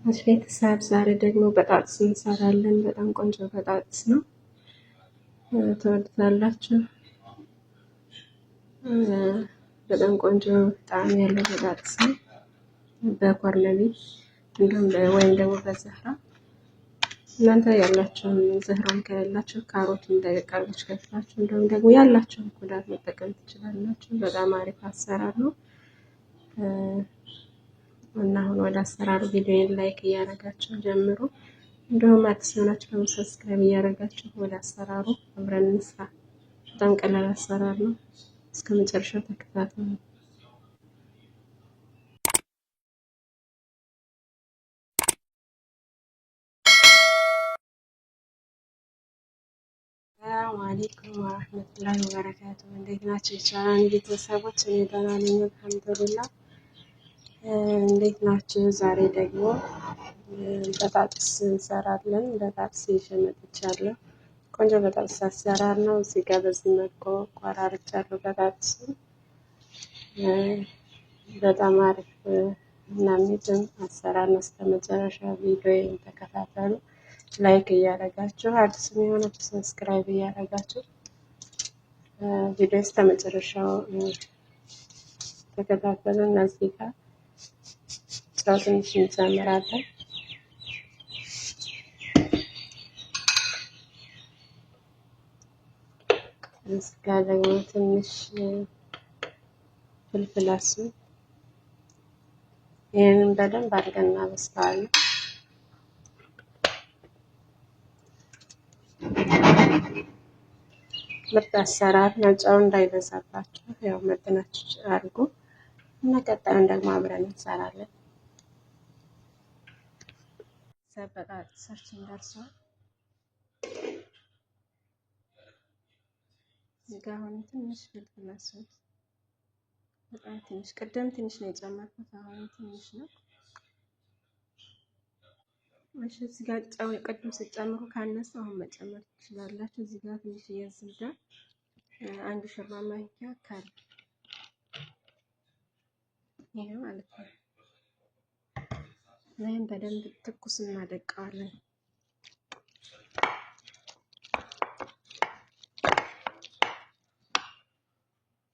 እሺ ቤተሰብ ዛሬ ደግሞ በጣጥስ እንሰራለን። በጣም ቆንጆ በጣጥስ ነው፣ ትወዱታላችሁ። በጣም ቆንጆ ጣዕም ያለው በጣጥስ ነው። በኮርነቢት እንዲሁም ወይም ደግሞ በዘህራ እናንተ ያላችሁን፣ ዘህራውን ከሌላችሁ ካሮትን ደቀቃችሁ ከትፋችሁ እንዲሁም ደግሞ ያላችሁን ኩዳት መጠቀም ትችላላችሁ። በጣም አሪፍ አሰራር ነው እና አሁን ወደ አሰራሩ ቪዲዮን ላይክ እያደረጋችሁ ጀምሩ። እንዲሁም አዲስ የሆናችሁ ደግሞ ሰብስክራይብ እያደረጋችሁ ወደ አሰራሩ አብረን እንስራ። በጣም ቀላል አሰራር ነው። እስከ መጨረሻው ተከታተሉ። ሰላም አለይኩም ወራህመቱላሂ ወበረካቱ። እንዴት ናችሁ የቻናሌ ቤተሰቦች? እኔ ደህና ነኝ አልሐምዱሊላህ። እንዴት ናችሁ? ዛሬ ደግሞ በጣጥስ እንሰራለን። በጣጥስ ይዤ መጥቻለሁ። ቆንጆ በጣጥስ አሰራር ነው። እዚህ ጋር በዚህ መልኩ ቆራርጫለሁ። በጣጥስ በጣም አሪፍ እና የሚጥም አሰራር ነው። እስከ መጨረሻ ቪዲዮን ተከታተሉ። ላይክ እያደረጋችሁ አዲስ የሆናችሁ ሰብስክራይብ እያደረጋችሁ ቪዲዮ እስከ መጨረሻው ተከታተሉ። እነዚህ ጋር ጨው ትንሽ እንጨምራለን። እዚህ ጋር ደግሞ ትንሽ ፍልፍል አስም፣ ይህንን በደንብ አድርገን እናበስለዋለን። ምርጥ አሰራር ነው። ጨው እንዳይበዛባችሁ ያው መጠናችሁ አድርጉ እና ቀጣዩን ደግሞ አብረን እንሰራለን። በጣጥሳችን ደርሷል። እዚህ ጋር አሁን ትንሽ ፍልፍል አስም፣ በጣም ትንሽ፣ ቅድም ትንሽ ነው የጨመርኩት፣ አሁን ትንሽ ነው። እሺ እዚህ ጋር ጨው ቅድም ስጨምሩ ካነሰ አሁን መጨመር ትችላላችሁ። እዚህ ጋር ትንሽ የዝብዳ አንድ ሾርባ ማንኪያ ካለ ይሄ ማለት ነው። ይሄን በደንብ ትኩስ እናደቀዋለን።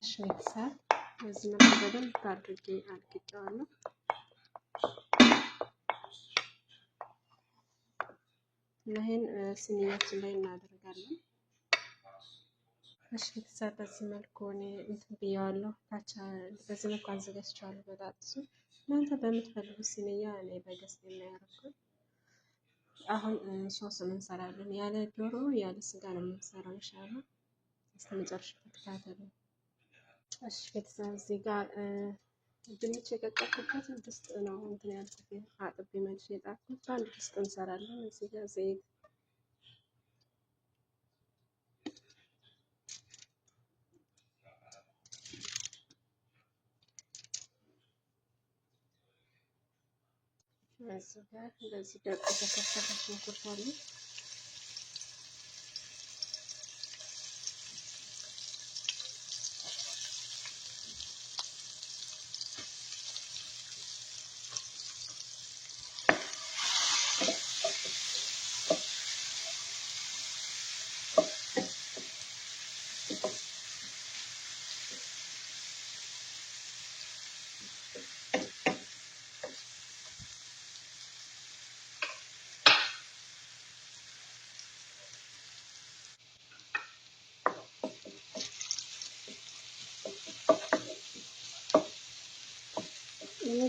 እሺ ቤተሰብ በዚህ መልኩ በደንብ አድርጌ አድቅቄዋለሁ። ይሄን ስኒያችን ላይ እናደርጋለን። እሺ ቤተሰብ በዚህ መልኩ እኔ እንትን ብያዋለሁ። ታቻ በዚህ መልኩ አዘጋጅቼዋለሁ። በጣጥሱ እናንተ በምትፈልጉት ሲኒያ፣ እኔ በገስት የሚያደርጉት። አሁን ሶስን እንሰራለን። ያለ ዶሮ ያለ ስጋ ነው የምንሰራው። ኢንሻአላህ እስከ መጨረሻ ተከታተሉ። እሺ ቤተሰብ እዚህ ጋር ድንች የቀቀልኩበት ድስት ነው እንትን ያልኩት፣ አጥቤ መልሼ የጣድኩት። አንድ ድስት እንሰራለን። እዚህ ጋር ዘይት፣ እዚህ ጋር እንደዚህ ደቆ የተከተፈ ሽንኩርት አለ።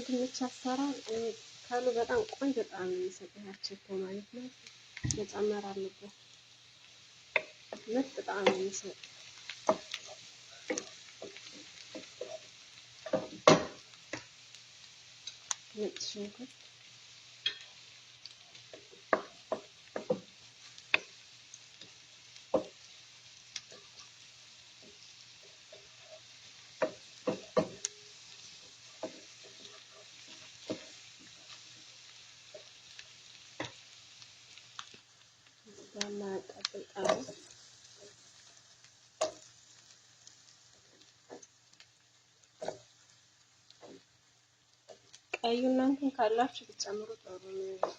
ድንች አሰራር ካሉ በጣም ቆንጆ ጣዕም የሚሰጣቸው ማለት ነው። መጨመር አለበት። ምርጥ ጣዕም የሚሰጥ ነጭ ሽንኩርት፣ ማያቃጥል ጣዕም፣ ቀዩ እናንተን ካላችሁ ብትጨምሩ ጥሩ ነው።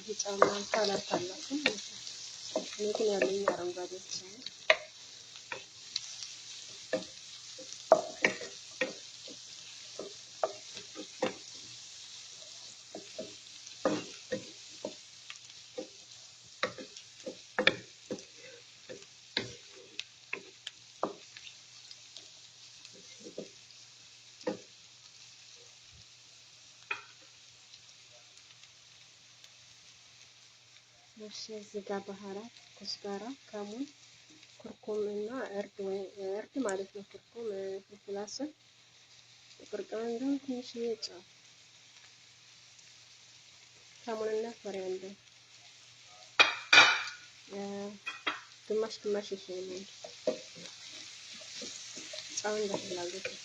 ቢጫማ ካላር ካላችሁ ማለት ነው። እኔ ግን ያለኝ አረንጓዴ ብቻ ነው። እሺ እዚህ ጋር ባህራት ኩስባራ፣ ከሙን፣ ኩርኩም እና እርድ ማለት ነው። ኩርኩም፣ ፍልፍል አስር፣ ጥቁር ቅመም፣ ትንሽዬ ጨው፣ ከሙንና ኮሪያንደር ግማሽ ግማሽ የሻይ ማንኪያ ጨው እንደ ፍላጎታችሁ።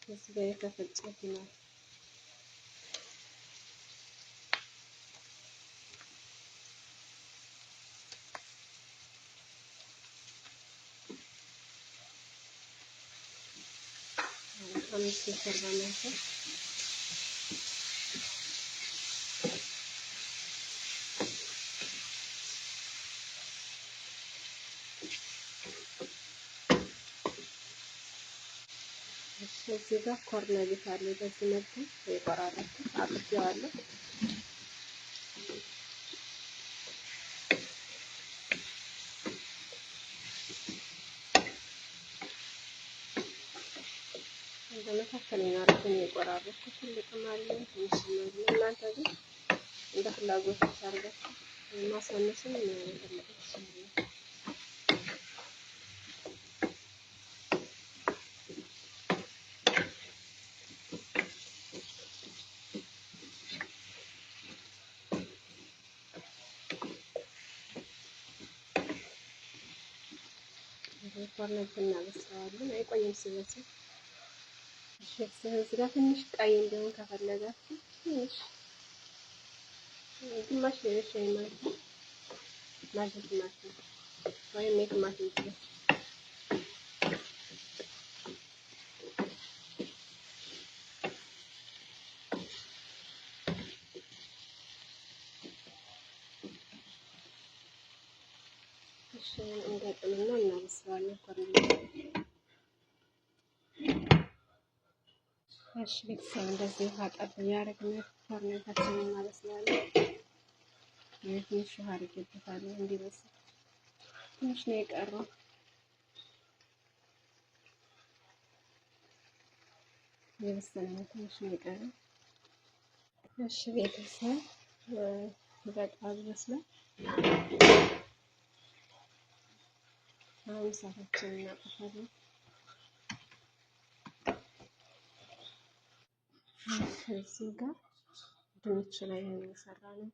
እዚህ ጋር የተፈጨ ቲማቲም አምስት የሾርባ ማንኪያ እዚህ ጋር ኮርነቢት አለ። በዚህ መልኩ የቆራረጥኩት አጥቤዋለሁ። በመካከለኛ አድርገን የቆራረጥኩት ትልቅም አለ ትንሽም አለ። እናንተ ግን እንደ ፍላጎታችሁ አድርጋችሁ ማሳነስም መፈለግ ትችላላችሁ። ኮርነቢት እናበስለዋለን። አይቆይም ሲበስል። እዚህ ጋር ትንሽ ቀይ እንዲሆን ከፈለጋችሁ ትንሽ ግማሽ የሻይ ማንኪያ ማጅ ቲማቲም ወይም የቲማቲም ጭስ እንገጥምና እናበስለዋለን። ኮርነቢት እሺ ቤተሰብ እንደዚህ ውሃ ጠብ እያደረግን ኮርነቢታችንን እናበስለዋለን። ትንሽ ውሃ አድርጌበታለሁ እንዲበስል። ትንሽ ነው የቀረው። የበሰለ ነው፣ ትንሽ ነው የቀረው። እሺ ቤተሰብ በጣም ይበስላል። አሁን እሳታችንን እናጠፋለን። እዚህ ጋር ድንች ላይ ነው የሰራነው።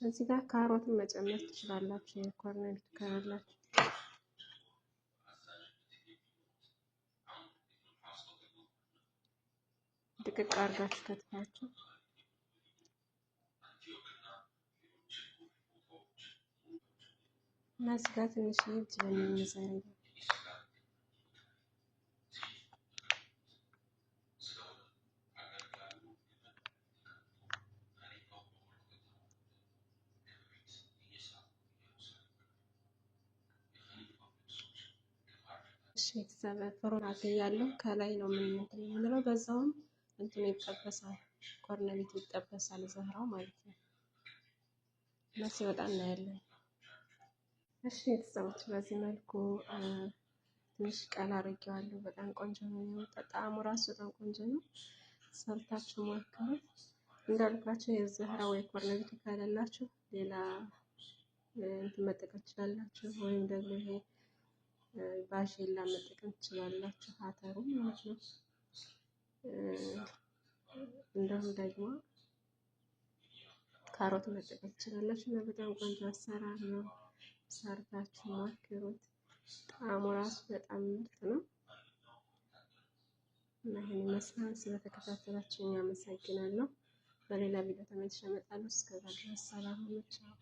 እዚህ ጋር ካሮትን መጨመር ትችላላችሁ፣ የኮርነቢት ካላችሁ። ድቅቅ አድርጋችሁ ከትፋችሁ እና እዚህ ጋር ትንሽ እጅ በሚዘረግ ቤተሰብ ፍሩን አገያለሁ። ከላይ ነው የምንለው። በዛውም እንትኑ ይጠበሳል፣ ኮርነቢቱ ይጠበሳል፣ ዘህራው ማለት ነው። እና ሲወጣ እናያለን። እሺ ቤተሰቦች በዚህ መልኩ ትንሽ ቀላ አድርጌዋለሁ። በጣም ቆንጆ ነው የሚወጣው። ጣዕሙ ራሱ በጣም ቆንጆ ነው። ሰርታችሁ ሞክሩት። እንዳልኳችሁ የዘህራ ወይ ኮርነቢቱ ከሌላችሁ ሌላ እንትን መጠቀም ትችላላችሁ። ወይም ደግሞ ይሄ ባሼላ መጠቀም ትችላላችሁ፣ አተሩ ማለት ነው። እንደውም ደግሞ ካሮት መጠቀም ትችላላችሁ እና በጣም ቆንጆ አሰራር ነው። ሰርታችሁ ሞክሩት። ጣዕሙ ራሱ በጣም ምርጥ ነው እና ይህን ይመስላል። ስለተከታተላችሁኝ አመሰግናለሁ። በሌላ ቪዲዮ ተመልሼ እመጣለሁ። እስከዛ ድረስ ሰላም ሁኑ። ቻው።